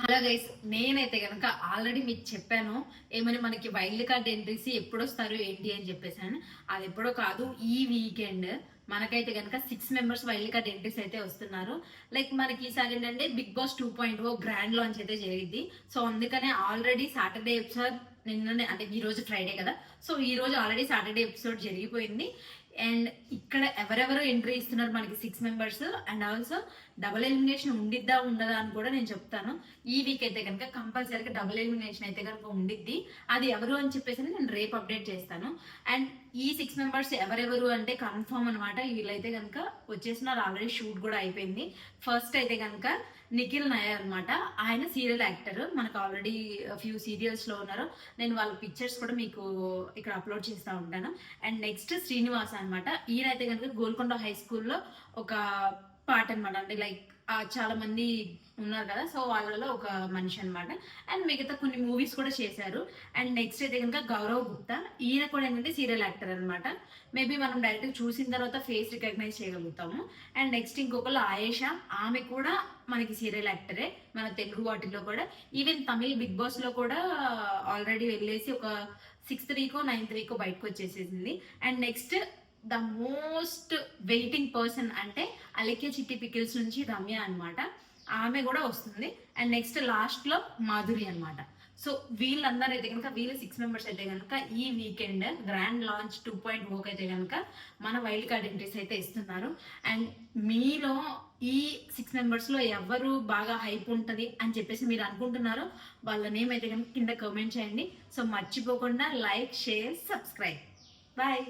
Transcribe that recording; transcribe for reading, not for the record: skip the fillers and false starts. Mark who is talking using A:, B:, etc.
A: Hello guys, నేనైతే కనుక already మీకు చెప్పాను ఏమని మనకి వైల్డ్ కార్డ్ ఎంట్రీస్ ఎప్పుడు వస్తారు ఏంటి అని చెప్పేసాను. అది ఎప్పుడో కాదు, ఈ వీకెండ్ మనకైతే కనుక 6 మెంబర్స్ వైల్డ్ కార్డ్ ఎంట్రీస్ అయితే వస్తున్నారు. లైక్ మనకి ఈసారి ఏంటంటే బిగ్ బాస్ 2.0 గ్రాండ్ లాంచ్ అయితే జరిగింది. సో అందుకనే ఆల్రెడీ సాటర్డే ఎపిసోడ్ నిన్ననే, అంటే ఈ రోజు ఫ్రైడే కదా, సో ఈ రోజు ఆల్రెడీ సాటర్డే ఎపిసోడ్ జరిగిపోయింది. అండ్ ఇక్కడ ఎవరెవరు ఎంట్రీ ఇస్తున్నారు మనకి 6 members, and also double elimination ఉండిద్దా ఉండదా అని కూడా నేను చెప్తాను. ఈ వీక్ అయితే కనుక కంపల్సరీగా డబుల్ ఎలిమినేషన్ అయితే కనుక ఉండిద్ది. అది ఎవరు అని చెప్పేసి నేను రేపు అప్డేట్ చేస్తాను. అండ్ ఈ 6 మెంబర్స్ ఎవరెవరు అంటే కన్ఫర్మ్ అనమాట. వీళ్ళైతే కనుక వచ్చేసినారు, ఆల్రెడీ షూట్ కూడా అయిపోయింది. ఫస్ట్ అయితే కనుక నిఖిల్ నాయర్ అనమాట. ఆయన సీరియల్ యాక్టర్, మనకు ఆల్రెడీ ఫ్యూ సీరియల్స్ లో ఉన్నారు. నేను వాళ్ళ పిక్చర్స్ కూడా మీకు ఇక్కడ అప్లోడ్ చేస్తూ ఉంటాను. అండ్ నెక్స్ట్ శ్రీనివాస్ అనమాట. ఈయనైతే కనుక గోల్కొండ హై స్కూల్లో ఒక పార్ట్ అనమాట, అంటే లైక్ చాలా మంది ఉన్నారు కదా, సో వాళ్ళలో ఒక మనిషి అనమాట. అండ్ మిగతా కొన్ని మూవీస్ కూడా చేశారు. అండ్ నెక్స్ట్ అయితే కనుక గౌరవ్ గుప్తా, ఈయన కూడా ఏంటంటే సీరియల్ యాక్టర్ అనమాట. మేబీ మనం డైరెక్ట్ చూసిన తర్వాత ఫేస్ రికగ్నైజ్ చేయగలుగుతాము. అండ్ నెక్స్ట్ ఇంకొకరు ఆయేషా, ఆమె కూడా మనకి సీరియల్ యాక్టరే, మన తెలుగు వాటిలో కూడా. ఈవెన్ తమిళ్ బిగ్ బాస్ లో కూడా ఆల్రెడీ వెళ్ళేసి ఒక 6th వీకో 9th వీకో బయటకు వచ్చేసేసింది. And next the most waiting person అంటే అలెక్య చిట్టి పికిల్స్ నుంచి రమ్య అనమాట, ఆమె కూడా వస్తుంది. అండ్ నెక్స్ట్ లాస్ట్ లో మాధురి అనమాట. సో వీళ్ళందరూ అయితే కనుక, వీళ్ళ 6 మెంబర్స్ అయితే కనుక ఈ వీకెండ్ గ్రాండ్ లాంచ్ 2.0 అయితే కనుక మన వైల్డ్ కార్డ్ ఎంట్రీస్ అయితే ఇస్తున్నారు. అండ్ మీలో ఈ 6 మెంబర్స్ లో ఎవరు బాగా హైప్ ఉంటుంది అని చెప్పేసి మీరు అనుకుంటున్నారో వాళ్ళ నేమ్ అయితే కనుక కింద కామెంట్ చేయండి. సో మర్చిపోకుండా లైక్, షేర్, సబ్స్క్రైబ్. బాయ్.